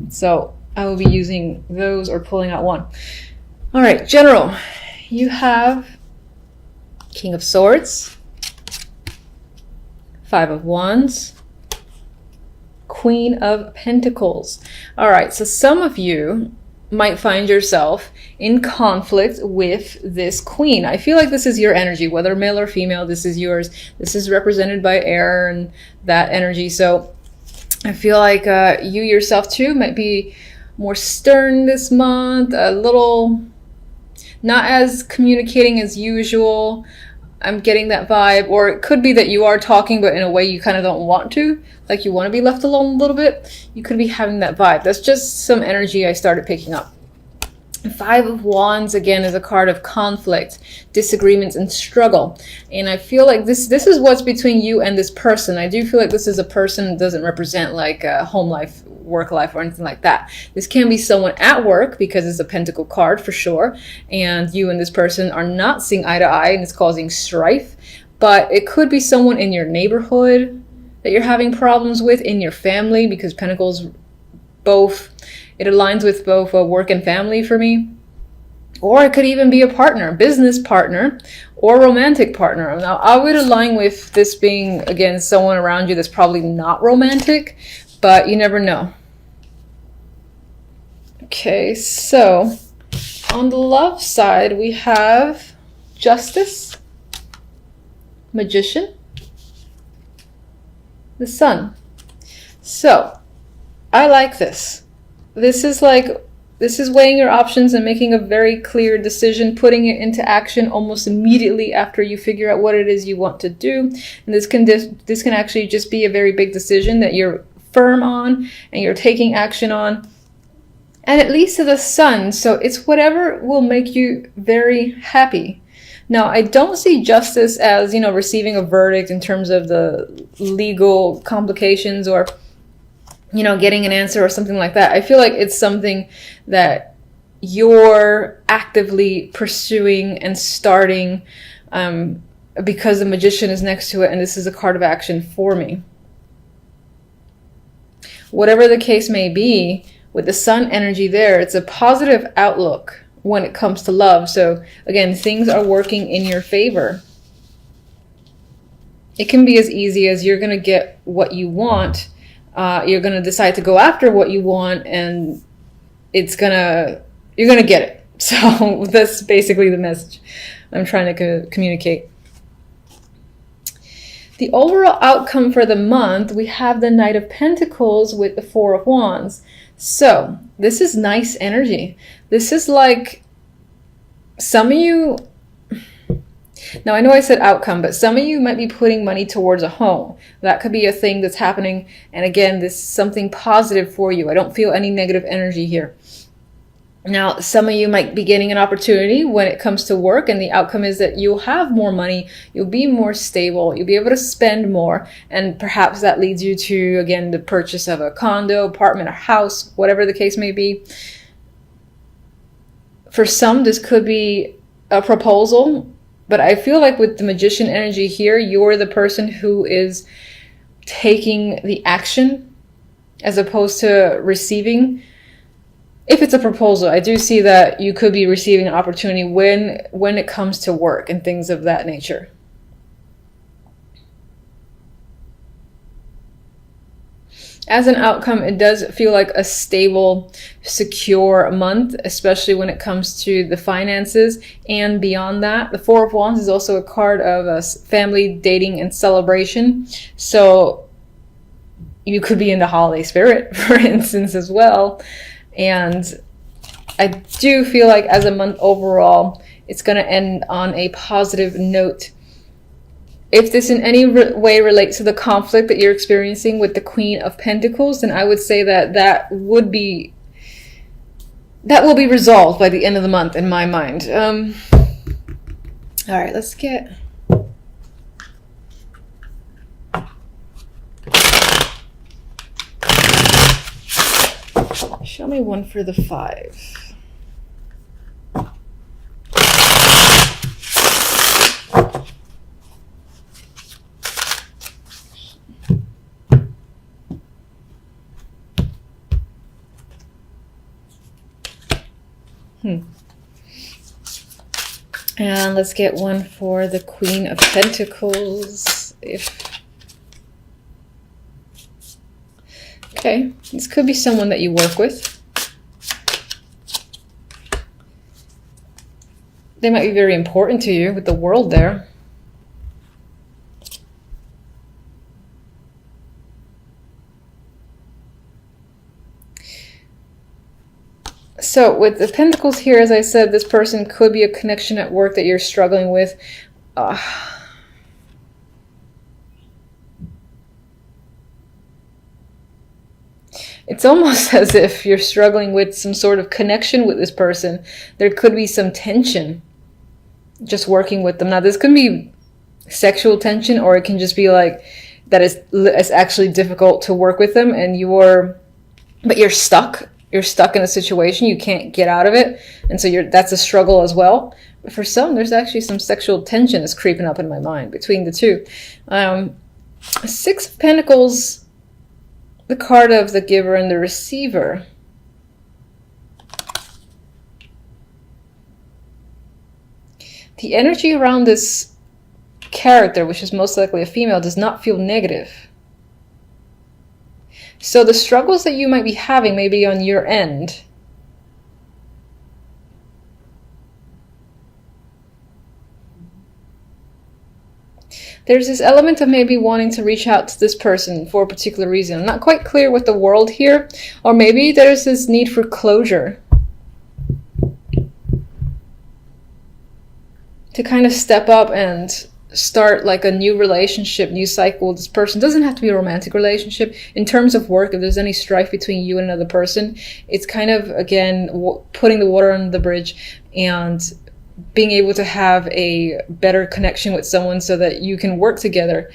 So I will be using those or pulling out one. All right, general, you have King of Swords, Five of Wands, Queen of Pentacles. All right, so some of you might find yourself in conflict with this queen. I feel like this is your energy, whether male or female, this is yours. This is represented by air and that energy. So I feel like you yourself too might be more stern this month, a little not as communicating as usual. I'm getting that vibe. Or it could be that you are talking, but in a way you kind of don't want to. Like you want to be left alone a little bit. You could be having that vibe. That's just some energy I started picking up. Five of Wands, again, is a card of conflict, disagreements, and struggle. And I feel like this is what's between you and this person. I do feel like this is a person that doesn't represent like a home life, work life, or anything like that. This can be someone at work because it's a pentacle card for sure. And you and this person are not seeing eye to eye and it's causing strife. But it could be someone in your neighborhood that you're having problems with, in your family, because pentacles both... It aligns with both work and family for me. Or it could even be a partner, business partner, or romantic partner. Now, I would align with this being, again, someone around you that's probably not romantic, but you never know. Okay, so on the love side, we have Justice, Magician, the Sun. So, I like this. This is weighing your options and making a very clear decision, putting it into action almost immediately after you figure out what it is you want to do. And this can actually just be a very big decision that you're firm on and you're taking action on. And it leads to the Sun, so it's whatever will make you very happy. Now, I don't see justice as, receiving a verdict in terms of the legal complications or getting an answer or something like that. I feel like it's something that you're actively pursuing and starting because the Magician is next to it, and this is a card of action for me. Whatever the case may be, with the Sun energy there, it's a positive outlook when it comes to love. So again, things are working in your favor. It can be as easy as you're going to get what you want. You're going to decide to go after what you want, and you're going to get it. So that's basically the message I'm trying to communicate. The overall outcome for the month, we have the Knight of Pentacles with the Four of Wands. So this is nice energy. This is like some of you... Now, I know I said outcome, but some of you might be putting money towards a home. That could be a thing that's happening. And again, this is something positive for you. I don't feel any negative energy here. Now, some of you might be getting an opportunity when it comes to work, and the outcome is that you'll have more money, you'll be more stable, you'll be able to spend more, and perhaps that leads you to, again, the purchase of a condo, apartment, or house, whatever the case may be. For some, this could be a proposal. But I feel like with the Magician energy here, you're the person who is taking the action as opposed to receiving. If it's a proposal, I do see that you could be receiving an opportunity when it comes to work and things of that nature. As an outcome, it does feel like a stable, secure month, especially when it comes to the finances and beyond that. The Four of Wands is also a card of family, dating, and celebration. So you could be in the holiday spirit, for instance, as well. And I do feel like as a month overall, it's going to end on a positive note. If this in any way relates to the conflict that you're experiencing with the Queen of Pentacles, then I would say that will be resolved by the end of the month in my mind. All right, let's get... Show me one for the 5. And let's get one for the Queen of Pentacles. Okay, this could be someone that you work with. They might be very important to you with the World there. So with the Pentacles here, as I said, this person could be a connection at work that you're struggling with. It's almost as if you're struggling with some sort of connection with this person. There could be some tension just working with them. Now, this could be sexual tension, or it can just be like that it's actually difficult to work with them, and you're stuck. You're stuck in a situation, you can't get out of it, and so that's a struggle as well. But for some, there's actually some sexual tension that's creeping up in my mind between the two. Six of Pentacles, the card of the giver and the receiver. The energy around this character, which is most likely a female, does not feel negative. So the struggles that you might be having may be on your end. There's this element of maybe wanting to reach out to this person for a particular reason. I'm not quite clear with the World here. Or maybe there's this need for closure. To kind of step up and start like a new relationship, new cycle with this person. It doesn't have to be a romantic relationship. In terms of work, if there's any strife between you and another person, it's kind of, again, putting the water under the bridge and being able to have a better connection with someone so that you can work together.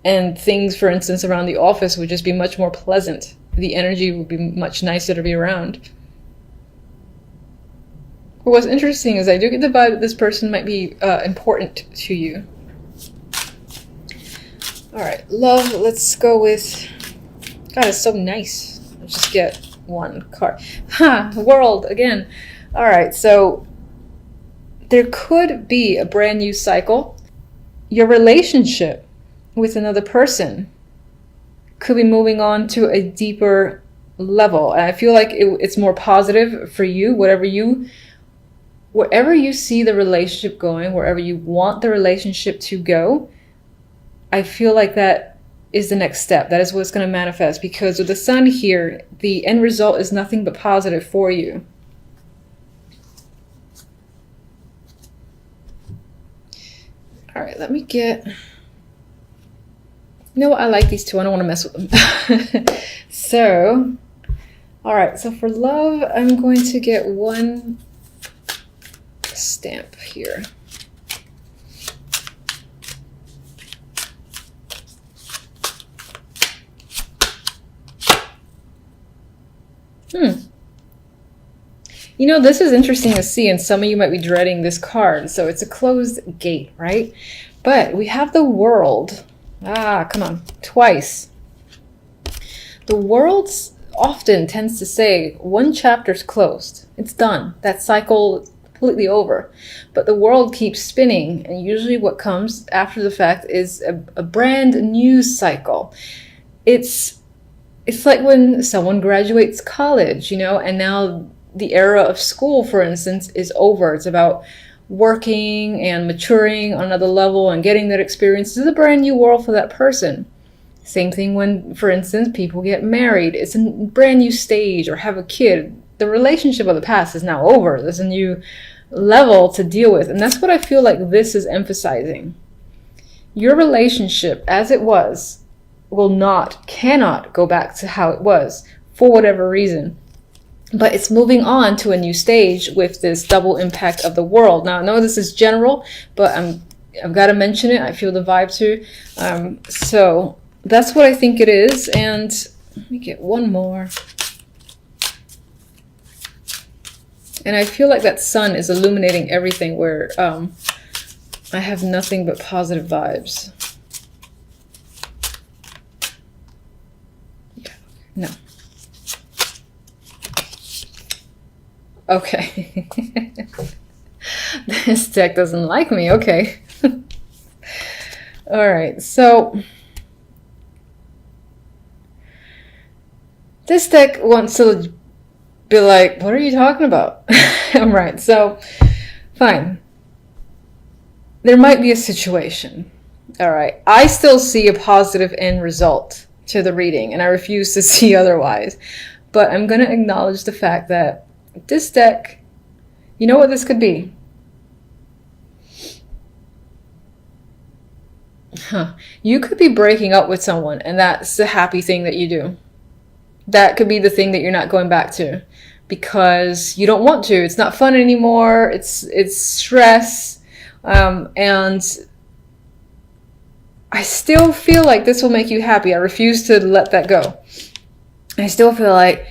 And things, for instance, around the office would just be much more pleasant. The energy would be much nicer to be around. But what's interesting is I do get the vibe that this person might be important to you. All right, love, let's go with... God, it's so nice. Let's just get one card. World, again. All right, so there could be a brand new cycle. Your relationship with another person could be moving on to a deeper level. And I feel like it's more positive for you, wherever you see the relationship going, wherever you want the relationship to go, I feel like that is the next step. That is what's going to manifest, because with the Sun here, the end result is nothing but positive for you. All right, let me get... You know what? I like these two. I don't want to mess with them. So, all right. So for love, I'm going to get one stamp here. You know, this is interesting to see, and some of you might be dreading this card. So it's a closed gate, right? But we have the World. Come on, twice. The World often tends to say one chapter's closed. It's done. That cycle completely over. But the World keeps spinning, and usually what comes after the fact is a brand new cycle. It's like when someone graduates college, you know, and now the era of school, for instance, is over. It's about working and maturing on another level and getting that experience. This is a brand new world for that person. Same thing when, for instance, people get married. It's a brand new stage, or have a kid. The relationship of the past is now over. There's a new level to deal with. And that's what I feel like this is emphasizing. Your relationship as it was cannot go back to how it was for whatever reason. But it's moving on to a new stage with this double impact of the World. Now, I know this is general, but I've got to mention it. I feel the vibe too. So that's what I think it is. And let me get one more. And I feel like that Sun is illuminating everything, where I have nothing but positive vibes. Yeah, no. Okay. This deck doesn't like me. Okay. All right. So this deck wants to be like, what are you talking about? All right. So fine. There might be a situation. All right. I still see a positive end result to the reading, and I refuse to see otherwise. But I'm going to acknowledge the fact that this deck, you know what this could be? You could be breaking up with someone, and that's the happy thing that you do. That could be the thing that you're not going back to because you don't want to. It's not fun anymore. It's stress. And I still feel like this will make you happy. I refuse to let that go. I still feel like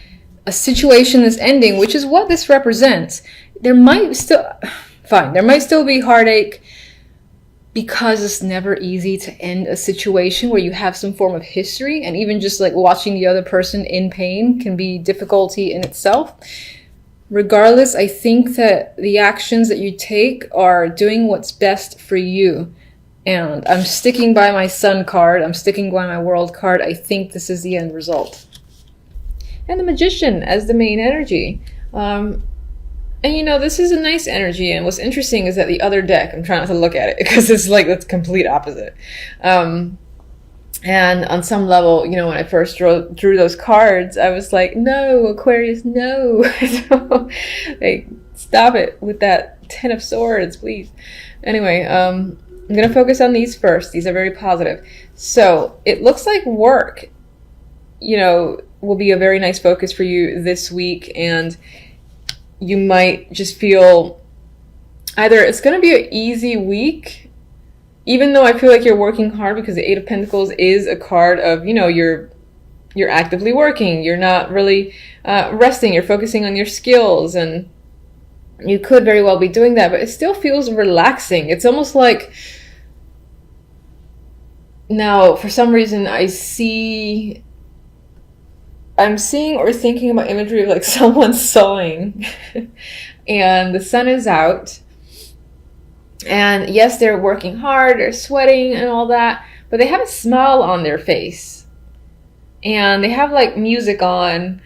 a situation is ending, which is what this represents. There might still be heartache because it's never easy to end a situation where you have some form of history, and even just like watching the other person in pain can be difficulty in itself. Regardless, I think that the actions that you take are doing what's best for you. And I'm sticking by my Sun card. I'm sticking by my World card. I think this is the end result. And the Magician as the main energy. And you know, this is a nice energy, and what's interesting is that the other deck, I'm trying not to look at it because it's like the complete opposite. And on some level, you know, when I first drew those cards, I was like, no, Aquarius, no. Like, stop it with that 10 of Swords, please. Anyway, I'm going to focus on these first. These are very positive. So it looks like work, you know, will be a very nice focus for you this week, and you might just feel either it's going to be an easy week, even though I feel like you're working hard, because the Eight of Pentacles is a card of, you know, you're actively working. You're not really resting. You're focusing on your skills, and you could very well be doing that, but it still feels relaxing. It's almost like, now, for some reason, I'm seeing or thinking about imagery of like someone sewing and the sun is out, and yes, they're working hard, they're sweating and all that, but they have a smile on their face, and they have like music on,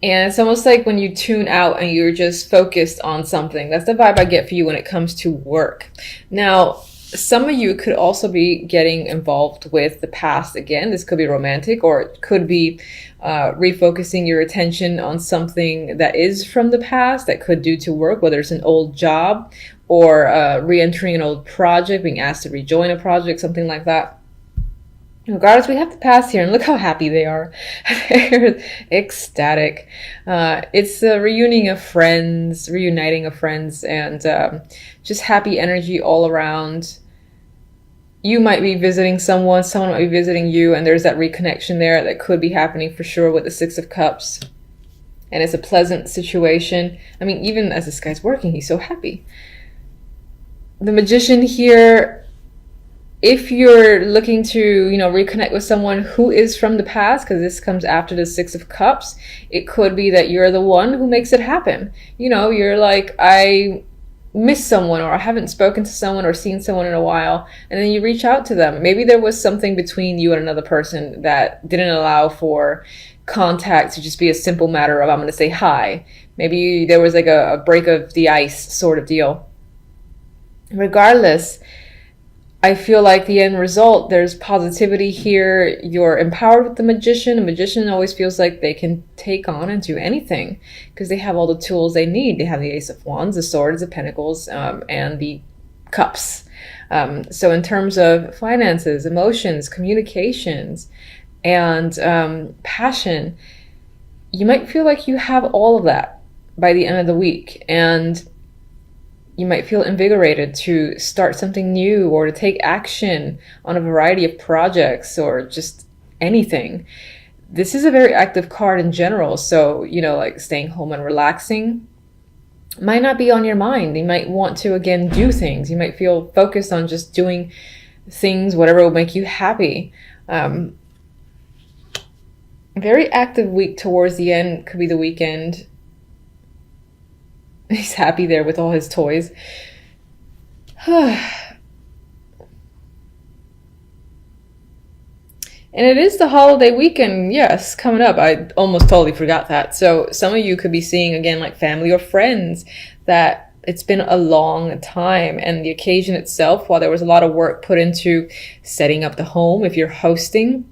and it's almost like when you tune out and you're just focused on something. That's the vibe I get for you when it comes to work. Now, some of you could also be getting involved with the past again. This could be romantic, or it could be refocusing your attention on something that is from the past that could do to work, whether it's an old job or re-entering an old project, being asked to rejoin a project, something like that. Regardless, we have the past here, and look how happy they are. They're ecstatic. It's a reuniting of friends, and just happy energy all around. You might be visiting someone might be visiting you, and there's that reconnection there that could be happening for sure with the Six of Cups. And it's a pleasant situation. I mean, even as this guy's working, he's so happy. The Magician here, if you're looking to, you know, reconnect with someone who is from the past, because this comes after the Six of Cups, it could be that you're the one who makes it happen. You know, you're like, I miss someone, or I haven't spoken to someone or seen someone in a while, and then you reach out to them. Maybe there was something between you and another person that didn't allow for contact to just be a simple matter of, I'm going to say hi. Maybe there was like a break of the ice sort of deal. Regardless, I feel like the end result, there's positivity here. You're empowered with the Magician. A magician always feels like they can take on and do anything because they have all the tools they need. They have the Ace of Wands, the Swords, the Pentacles, and the Cups. So in terms of finances, emotions, communications, and passion, you might feel like you have all of that by the end of the week. And you might feel invigorated to start something new or to take action on a variety of projects or just anything. This is a very active card in general. So, you know, like staying home and relaxing might not be on your mind. You might want to, again, do things. You might feel focused on just doing things, whatever will make you happy. Very active week towards the end. Could be the weekend. He's happy there with all his toys. And it is the holiday weekend, yes, coming up. I almost totally forgot that. So some of you could be seeing, again, like family or friends that it's been a long time. And the occasion itself, while there was a lot of work put into setting up the home, if you're hosting,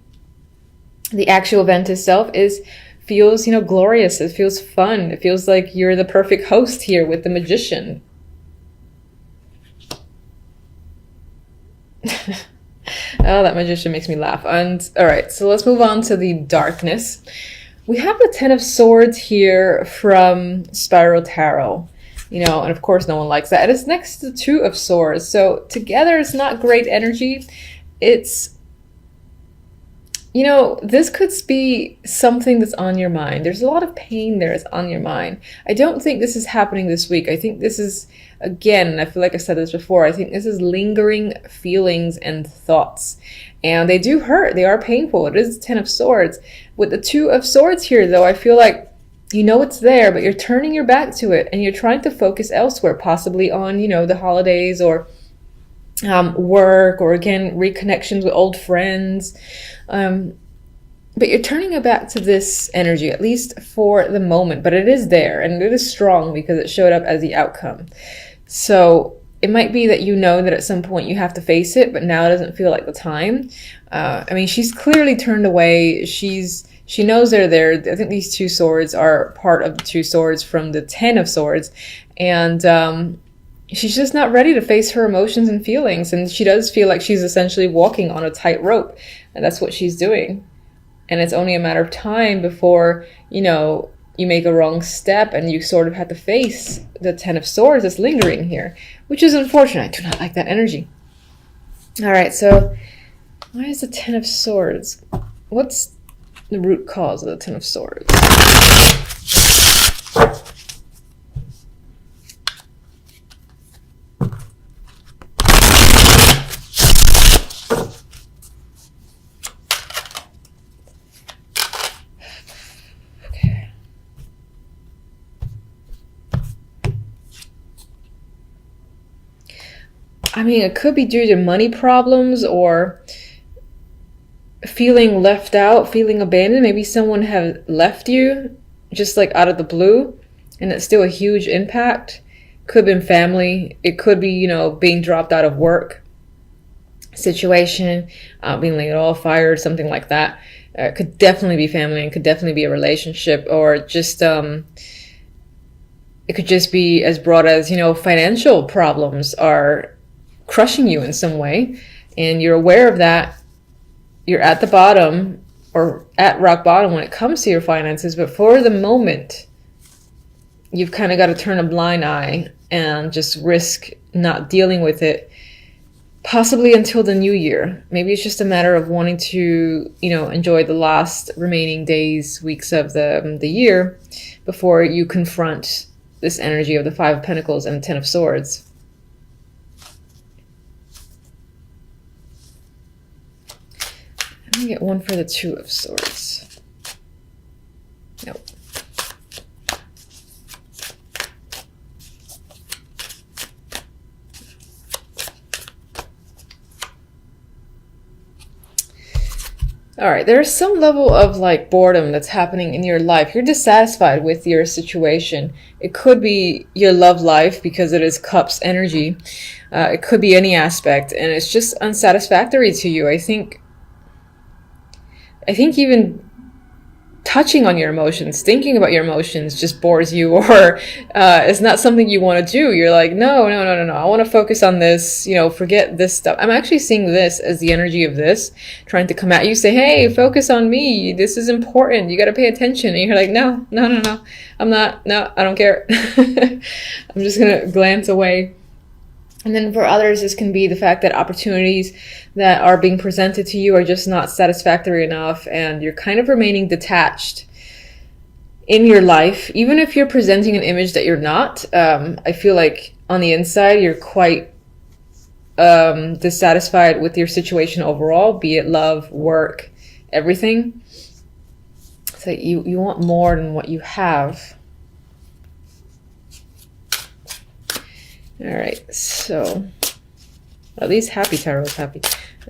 the actual event itself feels, glorious. It feels fun. It feels like you're the perfect host here with the magician. Oh, that magician makes me laugh. And all right, so let's move on to the darkness. We have the Ten of Swords here from Spiral Tarot, and of course no one likes that. And it's next to the Two of Swords. So together it's not great energy. It's, this could be something that's on your mind. There's a lot of pain there that's on your mind. I don't think this is happening this week. I think this is, again, I feel like I said this before, I think this is lingering feelings and thoughts. And they do hurt. They are painful. It is the Ten of Swords. With the Two of Swords here, though, I feel like it's there, but you're turning your back to it and you're trying to focus elsewhere, possibly on, the holidays or work, or again, reconnections with old friends. But you're turning it back to this energy, at least for the moment. But it is there, and it is strong because it showed up as the outcome. So it might be that that at some point you have to face it, but now it doesn't feel like the time. She's clearly turned away. She knows they're there. I think these two swords are part of the two swords from the Ten of Swords. And she's just not ready to face her emotions and feelings. And she does feel like she's essentially walking on a tightrope. And that's what she's doing. And it's only a matter of time before, you make a wrong step and you sort of have to face the Ten of Swords that's lingering here, which is unfortunate. I do not like that energy. All right, so why is the Ten of Swords? What's the root cause of the Ten of Swords? It could be due to money problems or feeling left out, feeling abandoned. Maybe someone have left you just like out of the blue, and it's still a huge impact. Could have been family. It could be, being dropped out of work situation, being laid off, fired, something like that. It could definitely be family, and could definitely be a relationship, or just it could just be as broad as, financial problems are crushing you in some way, and you're aware of that. You're at the bottom, or at rock bottom when it comes to your finances, but for the moment you've kind of got to turn a blind eye and just risk not dealing with it, possibly until the new year. Maybe it's just a matter of wanting to enjoy the last remaining days, weeks of the year before you confront this energy of the Five of Pentacles and the Ten of Swords. Let me get one for the Two of Swords. Nope. All right, there's some level of like boredom that's happening in your life. You're dissatisfied with your situation. It could be your love life because it is Cups energy. It could be any aspect, and it's just unsatisfactory to you. I think even touching on your emotions, thinking about your emotions just bores you, or it's not something you want to do. You're like, no. I want to focus on this, forget this stuff. I'm actually seeing this as the energy of this trying to come at you, say, hey, focus on me. This is important. You got to pay attention. And you're like, no. I'm not. No, I don't care. I'm just going to glance away. And then for others, this can be the fact that opportunities that are being presented to you are just not satisfactory enough, and you're kind of remaining detached in your life. Even if you're presenting an image that you're not, I feel like on the inside, you're quite dissatisfied with your situation overall, be it love, work, everything. So you want more than what you have. All right, so at least Happy Tarot is happy.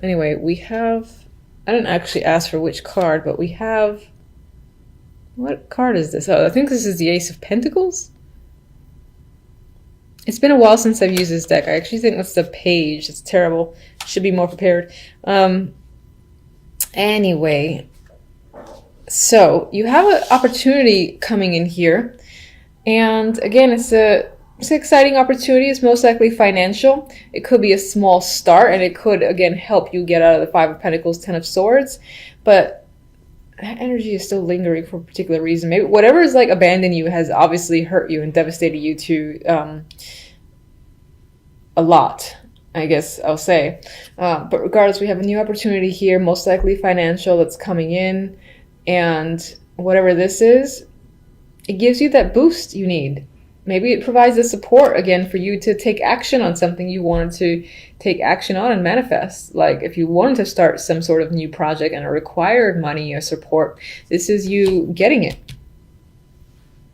Anyway, we have, I didn't actually ask for which card, but we have, what card is this? Oh, I think this is the Ace of Pentacles. It's been a while since I've used this deck. I actually think that's the Page. It's terrible. Should be more prepared. Anyway, so you have an opportunity coming in here. And again, it's an exciting opportunity. It's most likely financial. It could be a small start, and it could, again, help you get out of the Five of Pentacles, Ten of Swords. But that energy is still lingering for a particular reason. Maybe whatever is like abandoned you has obviously hurt you and devastated you to a lot, I guess I'll say. But regardless, we have a new opportunity here, most likely financial, that's coming in. And whatever this is, it gives you that boost you need. Maybe it provides the support, again, for you to take action on something you wanted to take action on and manifest. Like if you wanted to start some sort of new project and it required money or support, this is you getting it.